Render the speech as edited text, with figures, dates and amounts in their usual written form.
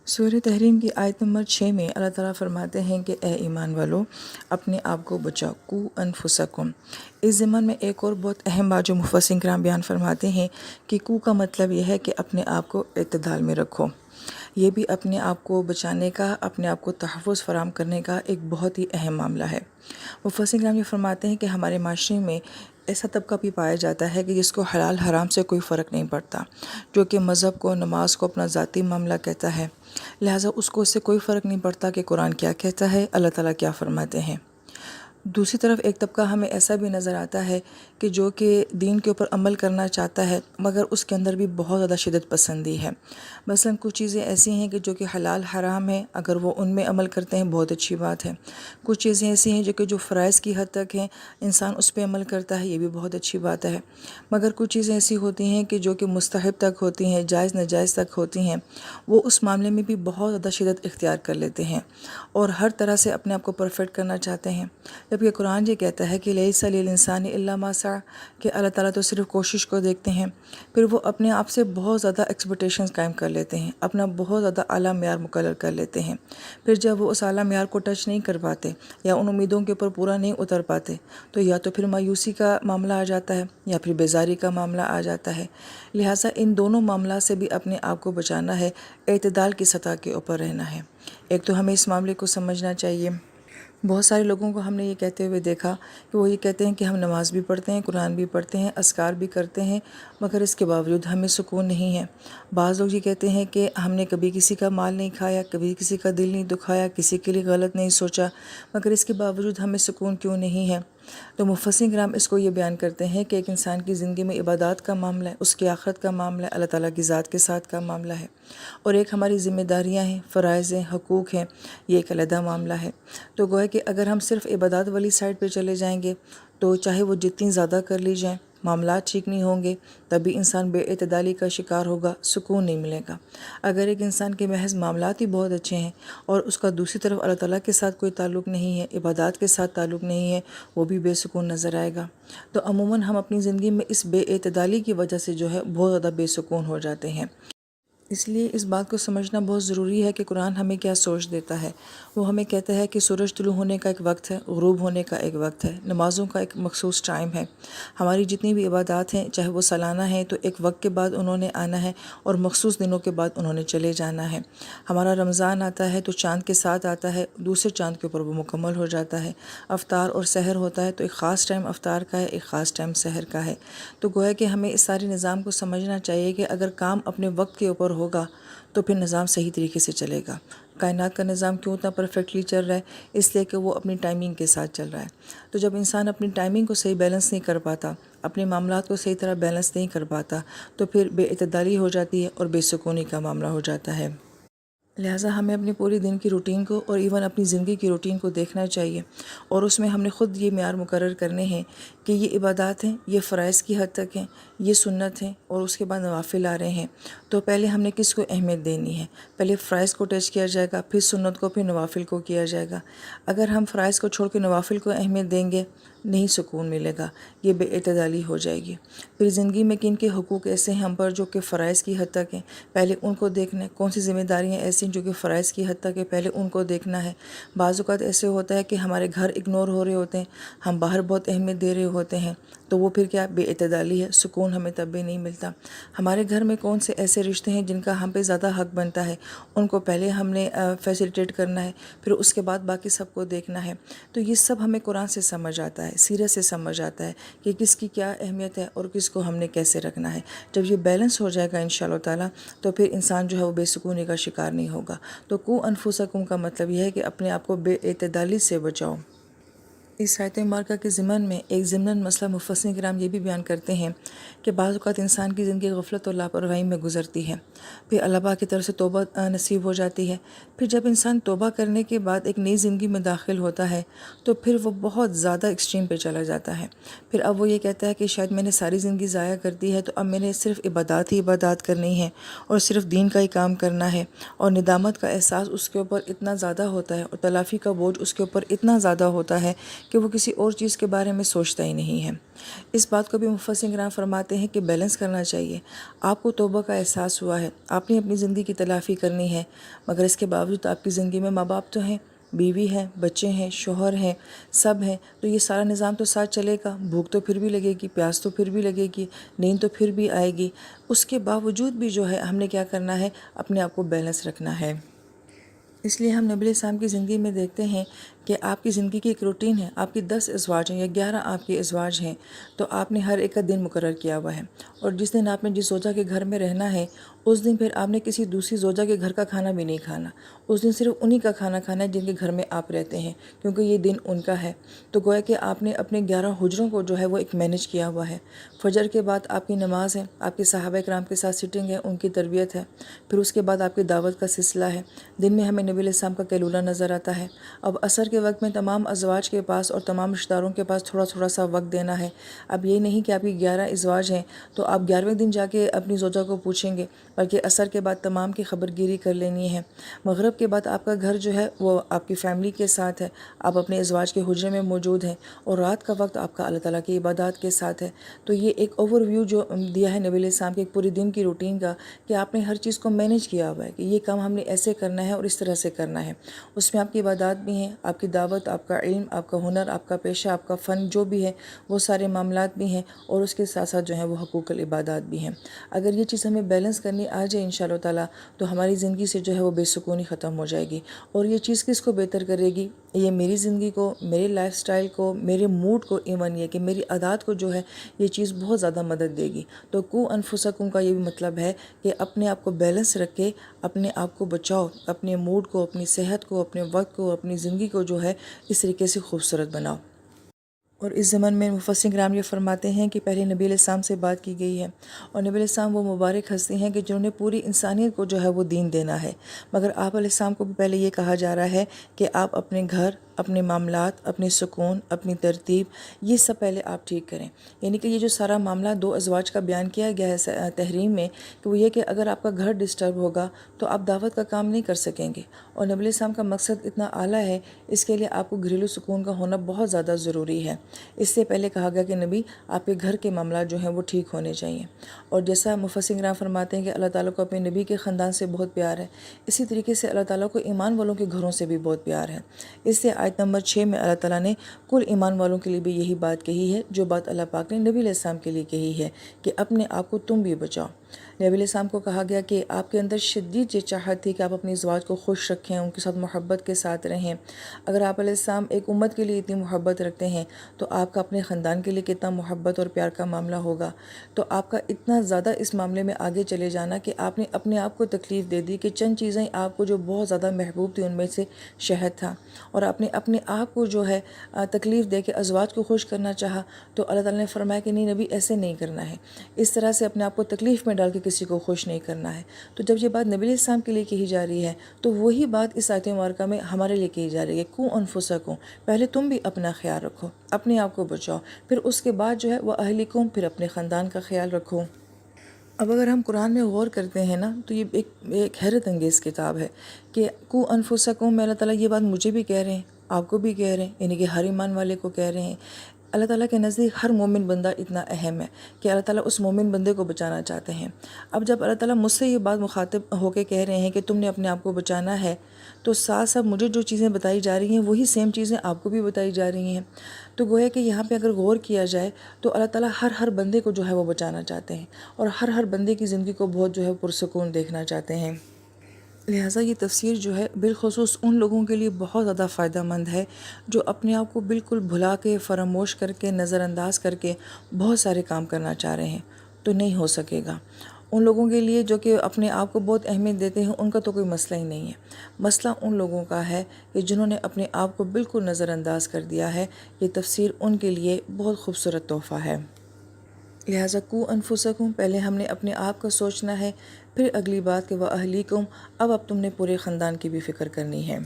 سورہ تحریم کی آیت نمبر 6 میں اللہ تعالیٰ فرماتے ہیں کہ اے ایمان والو، اپنے آپ کو بچاؤ، قو انفسکم۔ اس ضمن میں ایک اور بہت اہم بات جو مفسرین کرام بیان فرماتے ہیں کہ قو کا مطلب یہ ہے کہ اپنے آپ کو اعتدال میں رکھو۔ یہ بھی اپنے آپ کو بچانے کا، اپنے آپ کو تحفظ فراہم کرنے کا ایک بہت ہی اہم معاملہ ہے۔ مفسرین کرام یہ فرماتے ہیں کہ ہمارے معاشرے میں ایسا طبقہ بھی پایا جاتا ہے کہ جس کو حلال حرام سے کوئی فرق نہیں پڑتا، جو کہ مذہب کو، نماز کو اپنا ذاتی معاملہ کہتا ہے، لہٰذا اس کو اس سے کوئی فرق نہیں پڑتا کہ قرآن کیا کہتا ہے، اللہ تعالیٰ کیا فرماتے ہیں۔ دوسری طرف ایک طبقہ ہمیں ایسا بھی نظر آتا ہے کہ جو کہ دین کے اوپر عمل کرنا چاہتا ہے مگر اس کے اندر بھی بہت زیادہ شدت پسندی ہے۔ مثلا کچھ چیزیں ایسی ہیں کہ جو کہ حلال حرام ہیں، اگر وہ ان میں عمل کرتے ہیں بہت اچھی بات ہے۔ کچھ چیزیں ایسی ہیں جو فرائض کی حد تک ہیں، انسان اس پہ عمل کرتا ہے، یہ بھی بہت اچھی بات ہے۔ مگر کچھ چیزیں ایسی ہوتی ہیں کہ جو کہ مستحب تک ہوتی ہیں، جائز ناجائز تک ہوتی ہیں، وہ اس معاملے میں بھی بہت زیادہ شدت اختیار کر لیتے ہیں اور ہر طرح سے اپنے آپ کو پرفیکٹ کرنا چاہتے ہیں، جبکہ قرآن یہ کہتا ہے کہ لیس للانسان الا ما سعی، کہ اللہ تعالیٰ تو صرف کوشش کو دیکھتے ہیں۔ پھر وہ اپنے آپ سے بہت زیادہ ایکسپیکٹیشنز قائم کر لیتے ہیں، اپنا بہت زیادہ اعلیٰ معیار مقرر کر لیتے ہیں۔ پھر جب وہ اس اعلیٰ معیار کو ٹچ نہیں کر پاتے یا ان امیدوں کے اوپر پورا نہیں اتر پاتے تو یا تو پھر مایوسی کا معاملہ آ جاتا ہے یا پھر بیزاری کا معاملہ آ جاتا ہے۔ لہٰذا ان دونوں معاملات سے بھی اپنے آپ کو بچانا ہے، اعتدال کی سطح کے اوپر رہنا ہے۔ ایک تو ہمیں اس معاملے کو سمجھنا چاہیے۔ بہت سارے لوگوں کو ہم نے یہ کہتے ہوئے دیکھا کہ وہ یہ کہتے ہیں کہ ہم نماز بھی پڑھتے ہیں، قرآن بھی پڑھتے ہیں، اذکار بھی کرتے ہیں، مگر اس کے باوجود ہمیں سکون نہیں ہے۔ بعض لوگ یہ کہتے ہیں کہ ہم نے کبھی کسی کا مال نہیں کھایا، کبھی کسی کا دل نہیں دکھایا، کسی کے لیے غلط نہیں سوچا، مگر اس کے باوجود ہمیں سکون کیوں نہیں ہے؟ تو مفسرین کرام اس کو یہ بیان کرتے ہیں کہ ایک انسان کی زندگی میں عبادات کا معاملہ ہے، اس کی آخرت کا معاملہ ہے، اللہ تعالیٰ کی ذات کے ساتھ کا معاملہ ہے، اور ایک ہماری ذمہ داریاں ہیں، فرائض ہیں، حقوق ہیں، یہ ایک علیحدہ معاملہ ہے۔ تو گویا کہ اگر ہم صرف عبادات والی سائڈ پہ چلے جائیں گے تو چاہے وہ جتنی زیادہ کر لی جائیں، معاملات ٹھیک نہیں ہوں گے، تبھی انسان بے اعتدالی کا شکار ہوگا، سکون نہیں ملے گا۔ اگر ایک انسان کے محض معاملات ہی بہت اچھے ہیں اور اس کا دوسری طرف اللہ تعالیٰ کے ساتھ کوئی تعلق نہیں ہے، عبادات کے ساتھ تعلق نہیں ہے، وہ بھی بے سکون نظر آئے گا۔ تو عموماً ہم اپنی زندگی میں اس بے اعتدالی کی وجہ سے جو ہے بہت زیادہ بے سکون ہو جاتے ہیں۔ اس لیے اس بات کو سمجھنا بہت ضروری ہے کہ قرآن ہمیں کیا سوچ دیتا ہے۔ وہ ہمیں کہتا ہے کہ سورج طلوع ہونے کا ایک وقت ہے، غروب ہونے کا ایک وقت ہے، نمازوں کا ایک مخصوص ٹائم ہے، ہماری جتنی بھی عبادات ہیں چاہے وہ سالانہ ہیں تو ایک وقت کے بعد انہوں نے آنا ہے اور مخصوص دنوں کے بعد انہوں نے چلے جانا ہے۔ ہمارا رمضان آتا ہے تو چاند کے ساتھ آتا ہے، دوسرے چاند کے اوپر وہ مکمل ہو جاتا ہے۔ افطار اور سحر ہوتا ہے تو ایک خاص ٹائم افطار کا ہے، ایک خاص ٹائم سحر کا ہے۔ تو گویا کہ ہمیں اس سارے نظام کو سمجھنا چاہیے کہ اگر کام اپنے وقت کے اوپر ہوگا تو پھر نظام صحیح طریقے سے چلے گا۔ کائنات کا نظام کیوں اتنا پرفیکٹلی چل رہا ہے؟ اس لیے کہ وہ اپنی ٹائمنگ کے ساتھ چل رہا ہے۔ تو جب انسان اپنی ٹائمنگ کو صحیح بیلنس نہیں کر پاتا، اپنے معاملات کو صحیح طرح بیلنس نہیں کر پاتا تو پھر بے اعتدالی ہو جاتی ہے اور بے سکونی کا معاملہ ہو جاتا ہے۔ لہٰذا ہمیں اپنے پورے دن کی روٹین کو اور ایون اپنی زندگی کی روٹین کو دیکھنا چاہیے، اور اس میں ہم نے خود یہ معیار مقرر کرنے ہیں کہ یہ عبادات ہیں، یہ فرائض کی حد تک ہیں، یہ سنت ہیں اور اس کے بعد نوافل آ رہے ہیں۔ تو پہلے ہم نے کس کو اہمیت دینی ہے؟ پہلے فرائض کو ٹچ کیا جائے گا، پھر سنت کو، پھر نوافل کو کیا جائے گا۔ اگر ہم فرائض کو چھوڑ کے نوافل کو اہمیت دیں گے نہیں سکون ملے گا، یہ بے اعتدالی ہو جائے گی۔ پھر زندگی میں کن کے حقوق ایسے ہیں ہم پر جو کہ فرائض کی حد تک ہیں، پہلے ان کو دیکھنا ہے۔ کون سی ذمہ داریاں ایسی ہیں جو کہ فرائض کی حد تک ہے، پہلے ان کو دیکھنا ہے۔ بعض اوقات ایسے ہوتا ہے کہ ہمارے گھر اگنور ہو رہے ہوتے ہیں، ہم باہر بہت اہمیت دے رہے ہوتے ہیں، تو وہ پھر کیا بے اعتدالی ہے، سکون ہمیں تب بھی نہیں ملتا۔ ہمارے گھر میں کون سے ایسے رشتے ہیں جن کا ہم پہ زیادہ حق بنتا ہے، ان کو پہلے ہم نے فیسیلیٹیٹ کرنا ہے، پھر اس کے بعد باقی سب کو دیکھنا ہے۔ تو یہ سب ہمیں قرآن سے سمجھ آتا ہے، سیرت سے سمجھ آتا ہے کہ کس کی کیا اہمیت ہے اور کس کو ہم نے کیسے رکھنا ہے۔ جب یہ بیلنس ہو جائے گا انشاءاللہ تعالیٰ تو پھر انسان جو ہے وہ بے سکونی کا شکار نہیں ہوگا۔ تو قو انفسکم کا مطلب یہ ہے کہ اپنے آپ کو بے اعتدالی سے بچاؤ۔ اس آیت مبارکہ کے ضمن میں ایک ضمناً مسئلہ مفسرین کرام یہ بھی بیان کرتے ہیں کہ بعض اوقات انسان کی زندگی غفلت اور لاپرواہی میں گزرتی ہے، پھر اللہ پاک کی طرف سے توبہ نصیب ہو جاتی ہے۔ پھر جب انسان توبہ کرنے کے بعد ایک نئی زندگی میں داخل ہوتا ہے تو پھر وہ بہت زیادہ ایکسٹریم پہ چلا جاتا ہے۔ پھر اب وہ یہ کہتا ہے کہ شاید میں نے ساری زندگی ضائع کر دی ہے، تو اب میں نے صرف عبادات ہی عبادات کرنی ہے اور صرف دین کا ہی کام کرنا ہے، اور ندامت کا احساس اس کے اوپر اتنا زیادہ ہوتا ہے اور تلافی کا بوجھ اس کے اوپر اتنا زیادہ ہوتا ہے کہ وہ کسی اور چیز کے بارے میں سوچتا ہی نہیں ہے۔ اس بات کو بھی مفسرین کرام فرماتے ہیں کہ بیلنس کرنا چاہیے۔ آپ کو توبہ کا احساس ہوا ہے، آپ نے اپنی زندگی کی تلافی کرنی ہے، مگر اس کے باوجود آپ کی زندگی میں ماں باپ تو ہیں، بیوی ہیں، بچے ہیں، شوہر ہیں، سب ہیں، تو یہ سارا نظام تو ساتھ چلے گا۔ بھوک تو پھر بھی لگے گی، پیاس تو پھر بھی لگے گی، نیند تو پھر بھی آئے گی۔ اس کے باوجود بھی جو ہے ہم نے کیا کرنا ہے، اپنے آپ کو بیلنس رکھنا ہے۔ اس لیے ہم نبی علیہ السلام کی زندگی میں دیکھتے ہیں کہ آپ کی زندگی کی ایک روٹین ہے، آپ کی 10 ازواج ہیں یا 11 آپ کے ازواج ہیں، تو آپ نے ہر ایک کا دن مقرر کیا ہوا ہے، اور جس دن آپ نے جس زوجہ کے گھر میں رہنا ہے اس دن پھر آپ نے کسی دوسری زوجہ کے گھر کا کھانا بھی نہیں کھانا، اس دن صرف انہی کا کھانا کھانا ہے جن کے گھر میں آپ رہتے ہیں، کیونکہ یہ دن ان کا ہے۔ تو گویا کہ آپ نے اپنے 11 حجروں کو جو ہے وہ ایک مینج کیا ہوا ہے۔ فجر کے بعد آپ کی نماز ہے، آپ کے صحابہ کرام کے ساتھ سٹنگ ہے، ان کی تربیت ہے، پھر اس کے بعد آپ کی دعوت کا سلسلہ ہے۔ دن میں ہمیں نبی علیہ السلام کا قیلولہ نظر آتا ہے۔ اب عصر کے وقت میں تمام ازواج کے پاس اور تمام رشتہ داروں کے پاس تھوڑا تھوڑا سا وقت دینا ہے۔ اب یہ نہیں کہ آپ کی 11 ازواج ہیں تو آپ 11ویں دن جا کے اپنی زوجہ کو پوچھیں گے، بلکہ عصر کے بعد تمام کی خبر گیری کر لینی ہے۔ مغرب کے بعد آپ کا گھر جو ہے وہ آپ کی فیملی کے ساتھ ہے، آپ اپنے ازواج کے حجرے میں موجود ہیں، اور رات کا وقت آپ کا اللہ تعالیٰ کی عبادات کے ساتھ ہے۔ تو یہ ایک اوور ویو جو دیا ہے نبی علیہ السلام کے ایک پورے دن کی روٹین کا، کہ آپ نے ہر چیز کو مینج کیا ہوا ہے کہ یہ کام ہم نے ایسے کرنا ہے اور اس طرح سے کرنا ہے۔ اس میں آپ کی عبادات بھی ہیں، آپ کی دعوت، آپ کا علم، آپ کا ہنر، آپ کا پیشہ، آپ کا فن جو بھی ہے، وہ سارے معاملات بھی ہیں، اور اس کے ساتھ ساتھ جو ہیں وہ حقوق العبادات بھی ہیں۔ اگر یہ چیز ہمیں بیلنس کرنی آ جائے انشاءاللہ تعالیٰ، تو ہماری زندگی سے جو ہے وہ بے سکونی ختم ہو جائے گی، اور یہ چیز کس کو بہتر کرے گی؟ یہ میری زندگی کو، میرے لائف سٹائل کو، میرے موڈ کو، ایون یہ کہ میری عادات کو جو ہے یہ چیز بہت زیادہ مدد دے گی۔ تو کو انفسکم کا یہ بھی مطلب ہے کہ اپنے آپ کو بیلنس رکھے، اپنے آپ کو بچاؤ، اپنے موڈ کو، اپنی صحت کو، اپنے وقت کو، اپنی زندگی کو جو ہے اس طریقے سے خوبصورت بناؤ۔ اور اس ضمن میں مفسرین کرام یہ فرماتے ہیں کہ پہلے نبی علیہ السلام سے بات کی گئی ہے، اور نبی علیہ السلام وہ مبارک ہستی ہیں کہ جنہوں نے پوری انسانیت کو جو ہے وہ دین دینا ہے، مگر آپ علیہ السلام کو بھی پہلے یہ کہا جا رہا ہے کہ آپ اپنے گھر، اپنے معاملات، اپنے سکون، اپنی ترتیب، یہ سب پہلے آپ ٹھیک کریں۔ یعنی کہ یہ جو سارا معاملہ 2 ازواج کا بیان کیا گیا ہے تحریم میں، کہ وہ یہ کہ اگر آپ کا گھر ڈسٹرب ہوگا تو آپ دعوت کا کام نہیں کر سکیں گے، اور نبی علیہ السلام کا مقصد اتنا اعلیٰ ہے، اس کے لیے آپ کو گھریلو سکون کا ہونا بہت زیادہ ضروری ہے۔ اس سے پہلے کہا گیا کہ نبی آپ کے گھر کے معاملات جو ہیں وہ ٹھیک ہونے چاہیے، اور جیسا مفسرین کرام فرماتے ہیں کہ اللہ تعالیٰ کو اپنے نبی کے خاندان سے بہت پیار ہے، اسی طریقے سے اللہ تعالیٰ کو ایمان والوں کے گھروں سے بھی بہت پیار ہے۔ اس سے آیت نمبر 6 میں اللہ تعالیٰ نے کل ایمان والوں کے لیے بھی یہی بات کہی ہے جو بات اللہ پاک نے نبی علیہ السلام کے لیے کہی ہے، کہ اپنے آپ کو تم بھی بچاؤ۔ نبی علیہ السلام کو کہا گیا کہ آپ کے اندر شدید یہ چاہت تھی کہ آپ اپنی ازواج کو خوش رکھیں، ان کے ساتھ محبت کے ساتھ رہیں۔ اگر آپ علیہ السلام ایک امت کے لیے اتنی محبت رکھتے ہیں تو آپ کا اپنے خاندان کے لیے کتنا محبت اور پیار کا معاملہ ہوگا۔ تو آپ کا اتنا زیادہ اس معاملے میں آگے چلے جانا کہ آپ نے اپنے آپ کو تکلیف دے دی، کہ چند چیزیں آپ کو جو بہت زیادہ محبوب تھی ان میں سے شہد تھا، اور آپ نے اپنے آپ کو جو ہے تکلیف دے کے ازواج کو خوش کرنا چاہا، تو اللہ تعالیٰ نے فرمایا کہ نہیں نبی ایسے نہیں کرنا ہے، اس طرح سے اپنے آپ کو تکلیف میں ڈال کے کسی کو خوش نہیں کرنا ہے۔ تو جب یہ بات نبی علیہ السلام کے لیے کہی جا رہی ہے تو وہی بات اس آیت مبارکہ میں ہمارے لیے کہی جا رہی ہے، کو انفسکم، پہلے تم بھی اپنا خیال رکھو، اپنے آپ کو بچاؤ، پھر اس کے بعد جو ہے وہ اہلکم، پھر اپنے خاندان کا خیال رکھو۔ اب اگر ہم قرآن میں غور کرتے ہیں نا تو یہ ایک حیرت انگیز کتاب ہے، کہ کو انفسکم میں اللہ تعالیٰ یہ بات مجھے بھی کہہ رہے ہیں، آپ کو بھی کہہ رہے ہیں، یعنی کہ ہر ایمان والے کو کہہ رہے ہیں۔ اللہ تعالیٰ کے نزدیک ہر مومن بندہ اتنا اہم ہے کہ اللہ تعالیٰ اس مومن بندے کو بچانا چاہتے ہیں۔ اب جب اللہ تعالیٰ مجھ سے یہ بات مخاطب ہو کے کہہ رہے ہیں کہ تم نے اپنے آپ کو بچانا ہے، تو ساتھ ساتھ مجھے جو چیزیں بتائی جا رہی ہیں وہی سیم چیزیں آپ کو بھی بتائی جا رہی ہیں۔ تو گویا کہ یہاں پہ اگر غور کیا جائے تو اللہ تعالیٰ ہر بندے کو جو ہے وہ بچانا چاہتے ہیں، اور ہر بندے کی زندگی کو بہت جو ہے پرسکون دیکھنا چاہتے ہیں۔ لہٰذا یہ تفسیر جو ہے بالخصوص ان لوگوں کے لیے بہت زیادہ فائدہ مند ہے جو اپنے آپ کو بالکل بھلا کے، فراموش کر کے، نظر انداز کر کے بہت سارے کام کرنا چاہ رہے ہیں، تو نہیں ہو سکے گا۔ ان لوگوں کے لیے جو کہ اپنے آپ کو بہت اہمیت دیتے ہیں، ان کا تو کوئی مسئلہ ہی نہیں ہے۔ مسئلہ ان لوگوں کا ہے کہ جنہوں نے اپنے آپ کو بالکل نظر انداز کر دیا ہے۔ یہ تفسیر ان کے لیے بہت خوبصورت تحفہ ہے۔ لہٰذا کو انفسکم، پہلے ہم نے اپنے آپ کا سوچنا ہے، پھر اگلی بات کہ وہ اہلیکم، اب تم نے پورے خاندان کی بھی فکر کرنی ہے۔